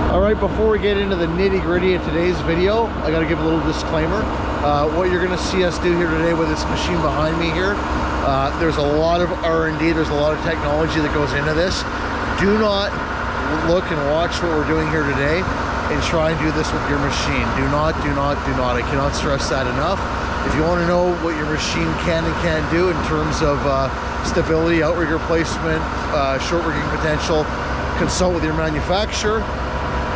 All right, before we get into the nitty-gritty of today's video, I got to give a little disclaimer. What you're going to see us do here today with this machine behind me here, there's a lot of R&D, there's a lot of technology that goes into this. Do not look and watch what we're doing here today and try and do this with your machine. Do not. I cannot stress that enough. If you want to know what your machine can and can't do in terms of stability, outrigger placement, short rigging potential, consult with your manufacturer.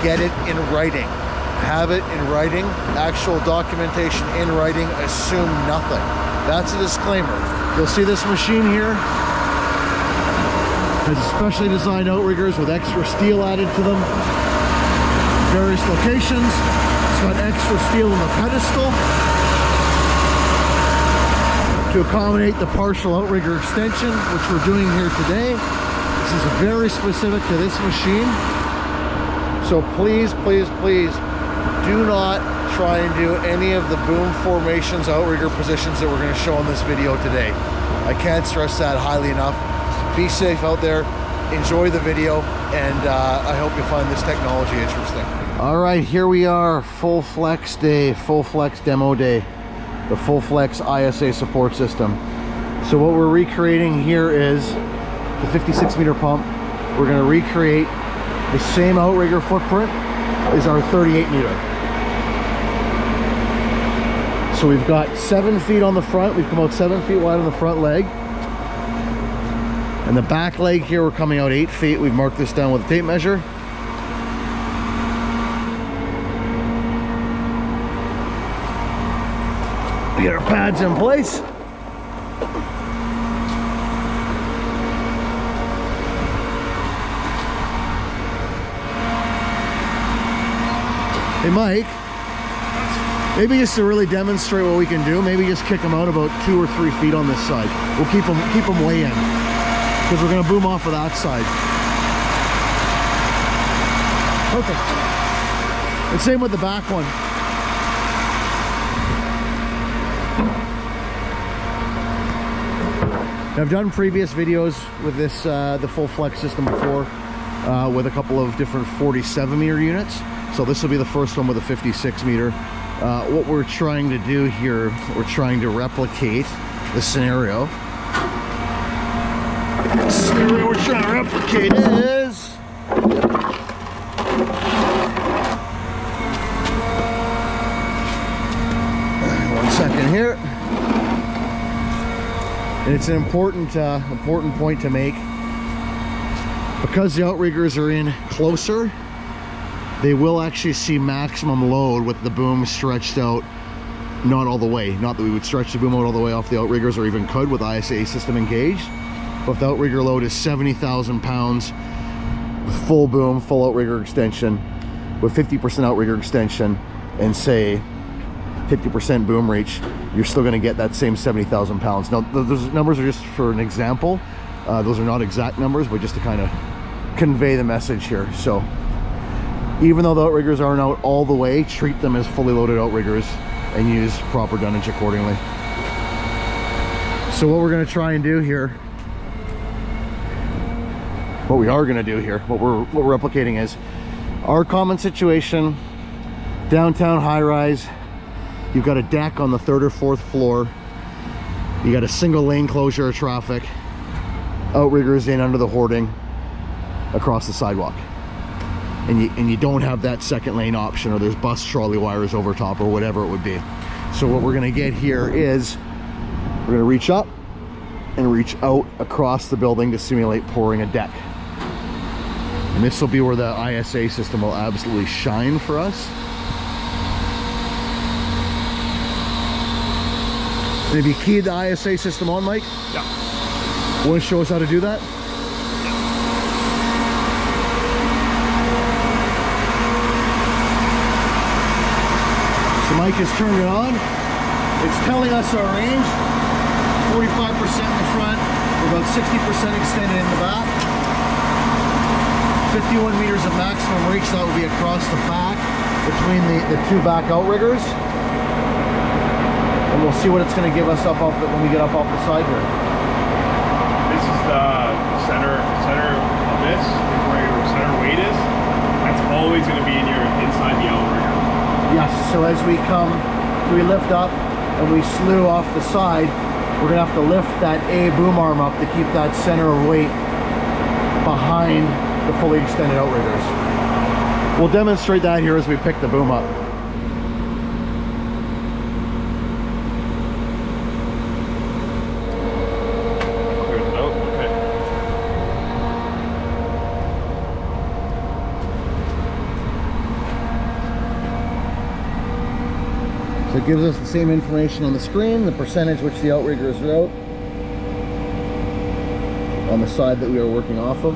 Get it in writing. Have it in writing. Actual documentation in writing. Assume nothing. That's a disclaimer. You'll see this machine here has specially designed outriggers with extra steel added to them. Various locations. It's got extra steel in the pedestal to accommodate the partial outrigger extension, which we're doing here today. This is very specific to this machine. So please, please, please do not try and do any of the boom formations, outrigger positions that we're going to show in this video today. I can't stress that highly enough. Be safe out there, enjoy the video, and I hope you find this technology interesting. All right, here we are, full flex day, full flex demo day, the full flex ISA support system. So what we're recreating here is the 56 meter pump. We're going to recreate the same outrigger footprint as our 38 meter. So we've got 7 feet on the front. We've come out 7 feet wide on the front leg. And the back leg here, we're coming out 8 feet. We've marked this down with a tape measure. We get our pads in place. Hey Mike, maybe just to really demonstrate what we can do, maybe just kick them out about 2 or 3 feet on this side. We'll keep them way in, because we're going to boom off of that side. Perfect. And same with the back one. Now, I've done previous videos with this, the full flex system before, with a couple of different 47 meter units. So this will be the first one with a 56 meter. What we're trying to do here, we're trying to replicate the scenario. The scenario we're trying to replicate is... One second here. And it's an important, important point to make. Because the outriggers are in closer, they will actually see maximum load with the boom stretched out, not all the way. Not that we would stretch the boom out all the way off the outriggers, or even could with ISA system engaged. But if the outrigger load is 70,000 pounds with full boom, full outrigger extension, with 50% outrigger extension, and say 50% boom reach, you're still going to get that same 70,000 pounds. Now, those numbers are just for an example. Those are not exact numbers, but just to kind of convey the message here. So even though the outriggers aren't out all the way, treat them as fully loaded outriggers and use proper dunnage accordingly. So what we're going to try and do here, what we are going to do here, what we're replicating is our common situation, downtown high rise. You've got a deck on the 3rd or 4th floor. You got a single lane closure of traffic, outriggers in under the hoarding across the sidewalk. And you don't have that second lane option, or there's bus trolley wires over top, or whatever it would be. So what we're going to get here is we're going to reach up and reach out across the building to simulate pouring a deck. And this will be where the ISA system will absolutely shine for us. And have you keyed the ISA system on, Mike? Yeah. Want to show us how to do that? Mike has turned it on. It's telling us our range, 45% in the front, we're about 60% extended in the back. 51 meters of maximum reach, that would be across the back between the 2 back outriggers. And we'll see what it's going to give us up off when we get up off the side here. This is the center of this, is where your center weight is. That's always going to be So as we lift up and we slew off the side, we're gonna have to lift that A boom arm up to keep that center of weight behind the fully extended outriggers. We'll demonstrate that here as we pick the boom up. So it gives us the same information on the screen, the percentage which the outriggers are out on the side that we are working off of.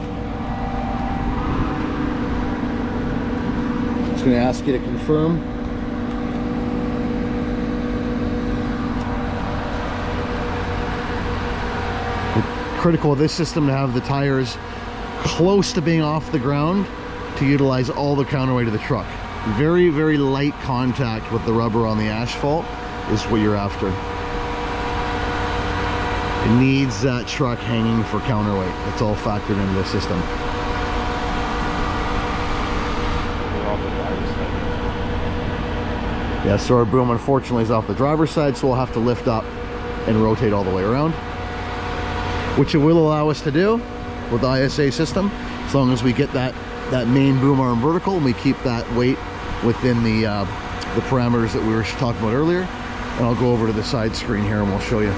It's going to ask you to confirm. It's critical of this system to have the tires close to being off the ground to utilize all the counterweight of the truck. Very, very light contact with the rubber on the asphalt is what you're after. It needs that truck hanging for counterweight. It's all factored into the system. Yeah, so our boom unfortunately is off the driver's side, so we'll have to lift up and rotate all the way around, which it will allow us to do with the ISA system, as long as we get that main boom arm vertical and we keep that weight within the parameters that we were talking about earlier. And I'll go over to the side screen here and we'll show you. You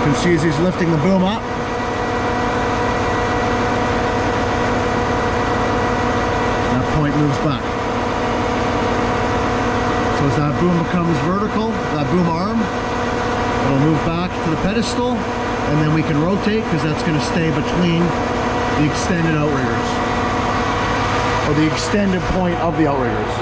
can see as he's lifting the boom up, that point moves back. So as that boom becomes vertical, that boom arm, it'll move back to the pedestal, and then we can rotate because that's going to stay between the extended outriggers, or the extended point of the outriggers.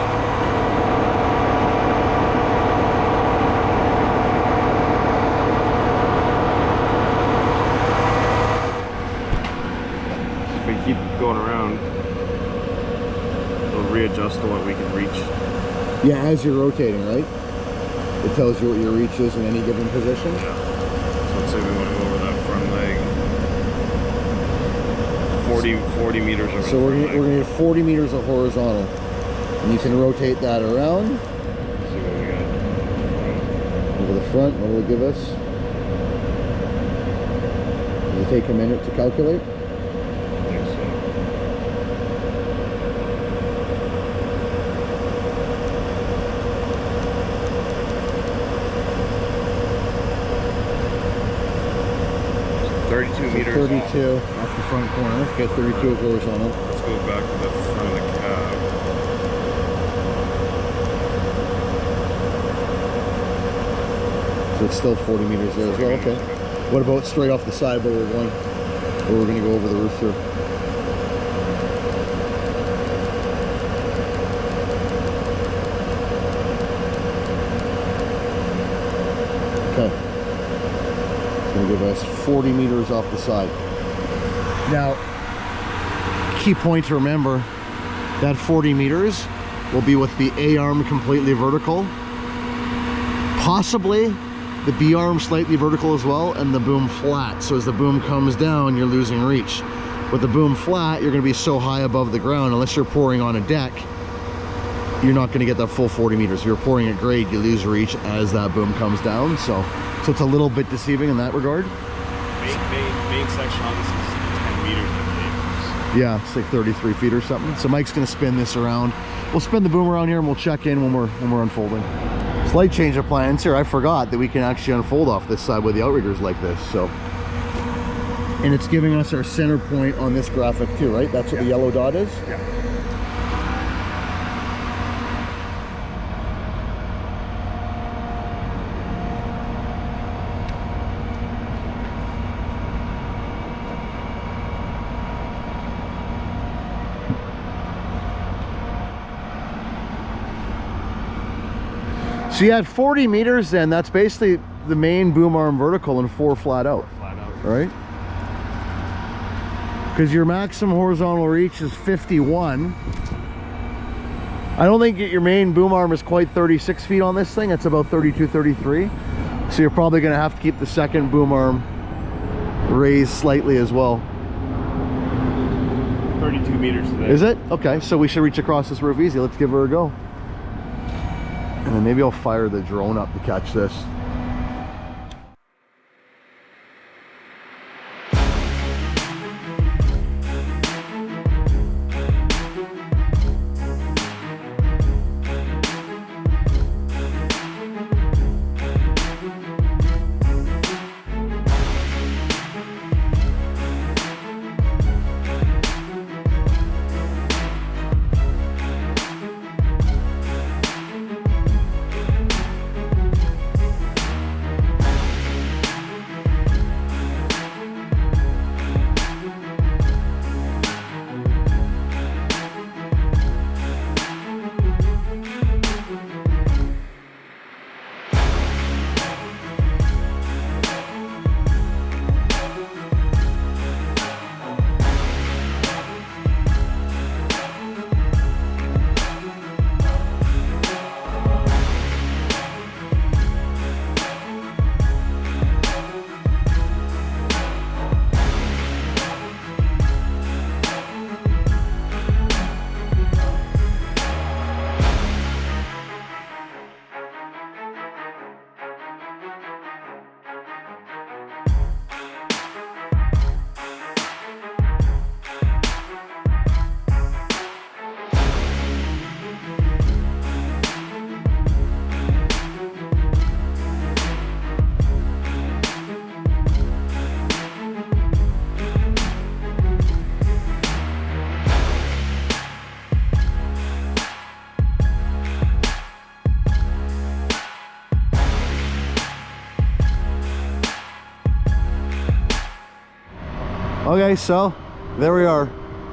If we keep going around, it'll readjust to what we can reach. Yeah, as you're rotating, right? It tells you what your reach is in any given position. Yeah. So let's say we want to go over that front leg. 40 meters over. So we're going to get 40 meters of horizontal. And you can rotate that around. Let's see what we got. Over the front, what will it give us? Does it take a minute to calculate? I think so. So 32 meters 32 off the front corner. Okay, 32 horizontal. Let's go back to the front of the cab. So it's still 40 meters there as well. Okay. What about straight off the side where we're going? Where we're going to go over the roof through? Okay. It's going to give us 40 meters off the side. Now, key point to remember, that 40 meters will be with the A arm completely vertical, possibly the B arm slightly vertical as well, and the boom flat. So as the boom comes down, you're losing reach. With the boom flat, you're going to be so high above the ground, unless you're pouring on a deck, you're not going to get that full 40 meters. If you're pouring at grade, you lose reach as that boom comes down. So it's a little bit deceiving in that regard. Main section on this is 10 meters, I believe. Yeah, it's like 33 feet or something. So Mike's going to spin this around. We'll spin the boom around here and we'll check in when we're unfolding. Slight change of plans here. I forgot that we can actually unfold off this side with the outriggers like this. So, and it's giving us our center point on this graphic too, right? That's what the yellow dot is? Yeah. So you had 40 meters then, that's basically the main boom arm vertical and 4 flat out. Flat out. Right? Because your maximum horizontal reach is 51. I don't think your main boom arm is quite 36 feet on this thing. It's about 32, 33. So you're probably going to have to keep the second boom arm raised slightly as well. 32 meters today. Is it? Okay, so we should reach across this roof easy. Let's give her a go. And then maybe I'll fire the drone up to catch this. Okay, so there we are.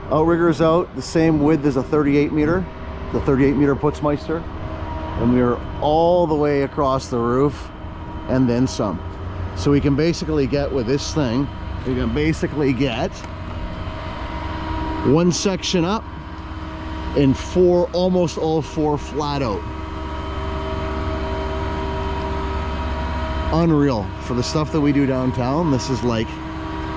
Outrigger's out, the same width as a 38 meter, the 38 meter Putzmeister. And we are all the way across the roof and then some. So we can basically get with this thing, we can basically get one section up and almost all four flat out. Unreal. For the stuff that we do downtown, this is like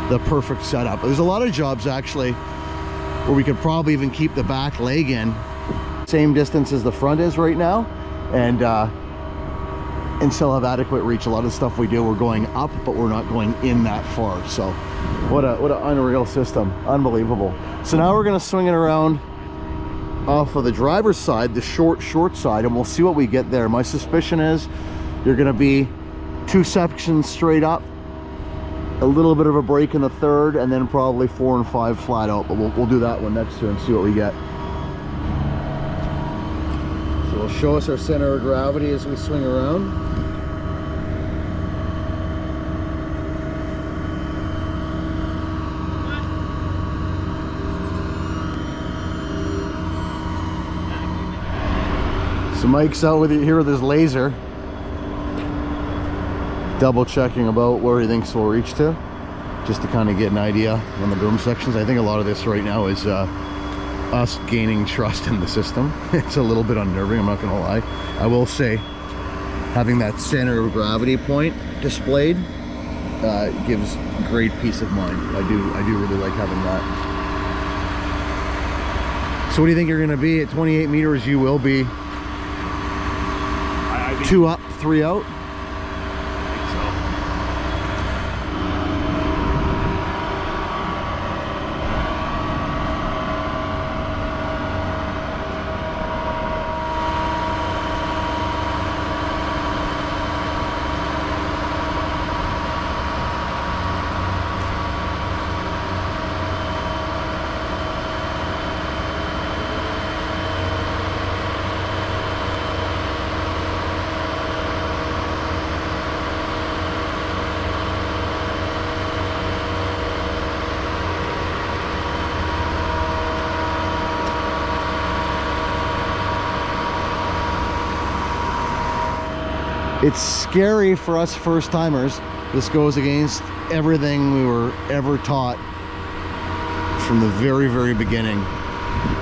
the perfect setup. There's a lot of jobs actually where we could probably even keep the back leg in same distance as the front is right now, and still have adequate reach. A lot of the stuff we do, we're going up, but we're not going in that far. So what an unreal system, unbelievable. So now we're going to swing it around off of the driver's side, the short side, and we'll see what we get there. My suspicion is you're going to be two sections straight up, a little bit of a break in the third, and then probably 4 and 5 flat out, but we'll do that one next to and see what we get. So it'll show us our center of gravity as we swing around. So Mike's out with it here with his laser, double checking about where he thinks we'll reach to, just to kind of get an idea on the boom sections. I think a lot of this right now is us gaining trust in the system. It's a little bit unnerving, I'm not gonna lie. I will say having that center of gravity point displayed gives great peace of mind. I do really like having that. So what do you think you're gonna be at 28 meters? You will be I think 2 up, 3 out. It's scary for us first timers. This goes against everything we were ever taught from the very beginning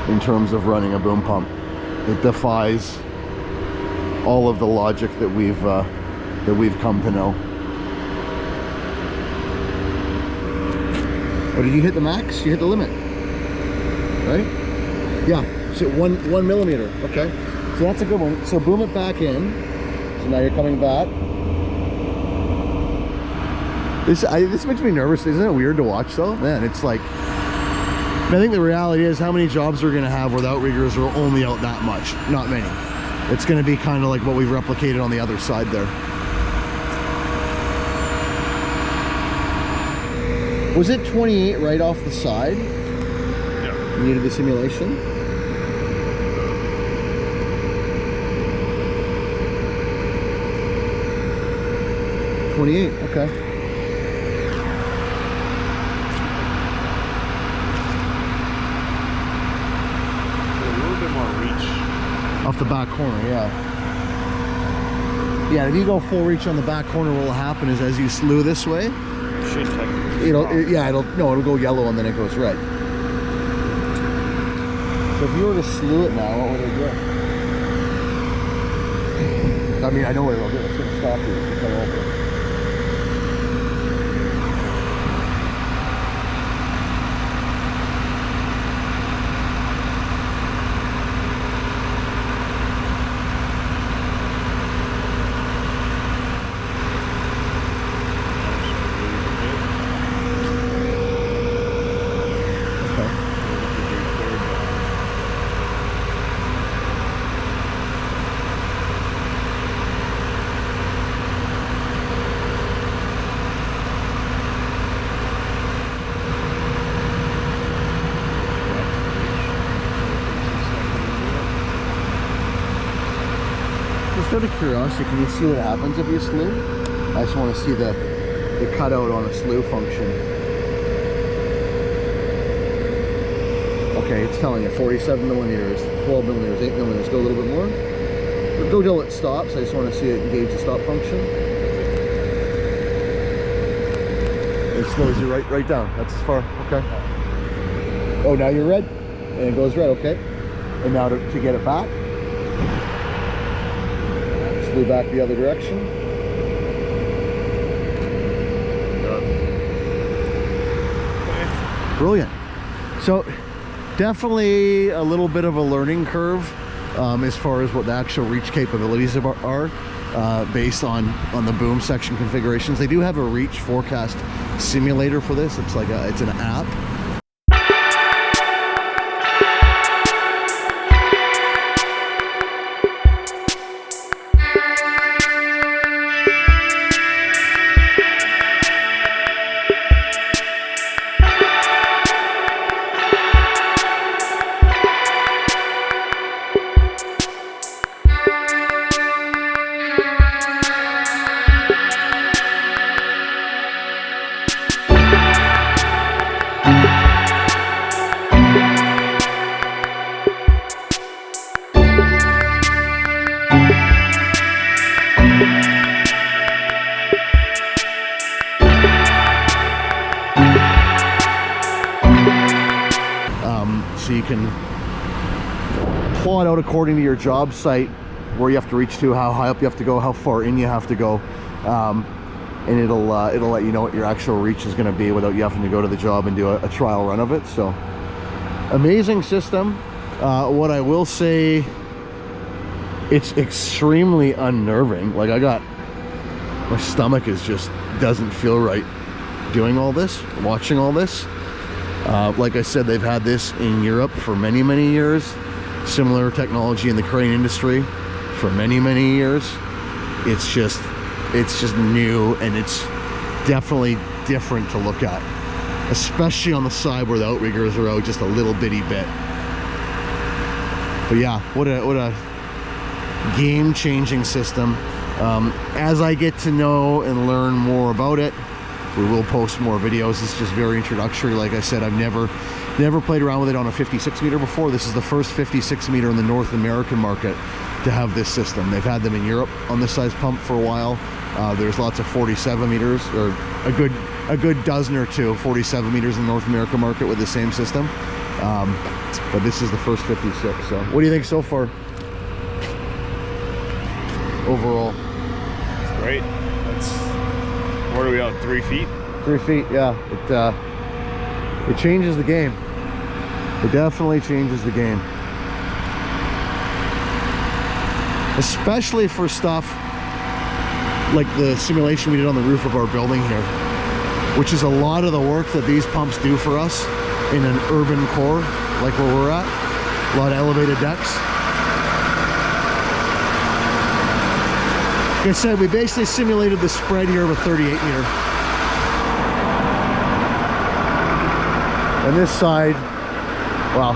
in terms of running a boom pump. It defies all of the logic that we've come to know. Oh, did you hit the max? You hit the limit, right? Yeah, so 1 millimeter. Okay, so that's a good one. So boom it back in. So now you're coming back. This makes me nervous. Isn't it weird to watch though? Man, it's like, I think the reality is, how many jobs we're gonna have where the outriggers are only out that much? Not many. It's gonna be kind of like what we've replicated on the other side there. Was it 28 right off the side? Yeah. You needed the simulation? $28, okay. Off the back corner, yeah. Yeah, if you go full reach on the back corner, what will happen is as you slew this way, Should technically it'll go yellow and then it goes red. So if you were to slew it now, what would it do? I mean, I know what it'll do. It's going to stop you if you come over. Just out of curiosity, can you see what happens if you slew? I just want to see the cutout on a slew function. Okay, it's telling you 47 millimeters, 12 millimeters, 8 millimeters. Go a little bit more. Go till it stops. I just want to see it engage the stop function. It slows you right down. That's as far. Okay. Oh, now you're red, and it goes red. Okay. And now to get it back. Slew back the other direction. Brilliant. So definitely a little bit of a learning curve as far as what the actual reach capabilities are based on the boom section configurations. They do have a reach forecast simulator for this. It's like it's an app. So you can plot out according to your job site where you have to reach to, how high up you have to go, how far in you have to go, and it'll let you know what your actual reach is going to be without you having to go to the job and do a trial run of it. So amazing system. What I will say, it's extremely unnerving. Like my stomach doesn't feel right doing all this, watching all this. Like I said, they've had this in Europe for many, many years. Similar technology in the crane industry for many, many years. It's just new, and it's definitely different to look at, especially on the side where the outriggers are out just a little bitty bit. But yeah, what a game-changing system. As I get to know and learn more about it, we will post more videos. It's just very introductory. Like I said, I've never played around with it on a 56 meter before. This is the first 56 meter in the North American market to have this system. They've had them in Europe on this size pump for a while. There's lots of 47 meters, or a good dozen or two 47 meters in the North American market with the same system. But this is the first 56. So what do you think so far? overall. It's great. That's, what are we on, 3 feet? 3 feet, yeah. It changes the game. It definitely changes the game. Especially for stuff like the simulation we did on the roof of our building here, which is a lot of the work that these pumps do for us in an urban core, like where we're at. A lot of elevated decks. Like I said, we basically simulated the spread here of a 38 meter. And this side, well,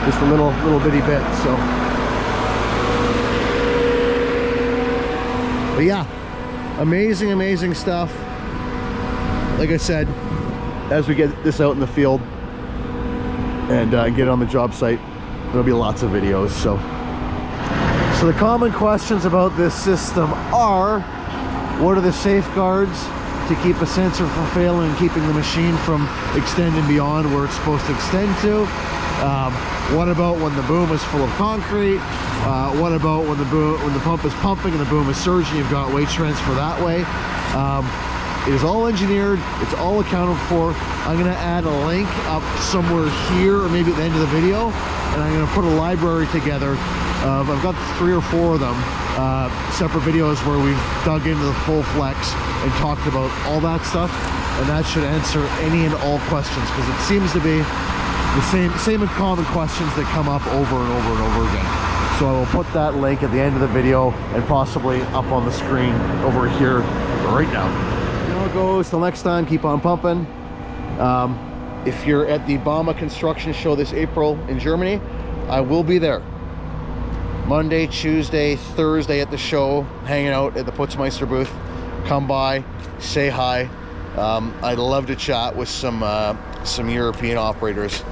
just a little bitty bit, so. But yeah, amazing stuff. Like I said, as we get this out in the field and get it on the job site, there'll be lots of videos. So the common questions about this system are, what are the safeguards to keep a sensor from failing and keeping the machine from extending beyond where it's supposed to extend to? What about when the boom is full of concrete? What about when the pump is pumping and the boom is surging? You've got weight transfer that way. It is all engineered. It's all accounted for. I'm going to add a link up somewhere here, or maybe at the end of the video, and I'm going to put a library together. I've got 3 or 4 of them, separate videos where we've dug into the full flex and talked about all that stuff, and that should answer any and all questions, because it seems to be the same common questions that come up over and over and over again. So I will put that link at the end of the video and possibly up on the screen over here right now. You know how it goes. Till next time, keep on pumping. If you're at the Bauma construction show this April in Germany, I will be there. Monday, Tuesday, Thursday at the show, hanging out at the Putzmeister booth. Come by, say hi. I'd love to chat with some European operators.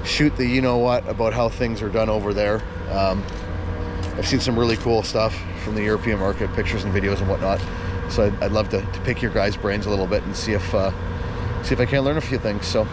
Shoot the you-know-what about how things are done over there. I've seen some really cool stuff from the European market, pictures and videos and whatnot. So I'd love to pick your guys' brains a little bit and see if I can learn a few things. So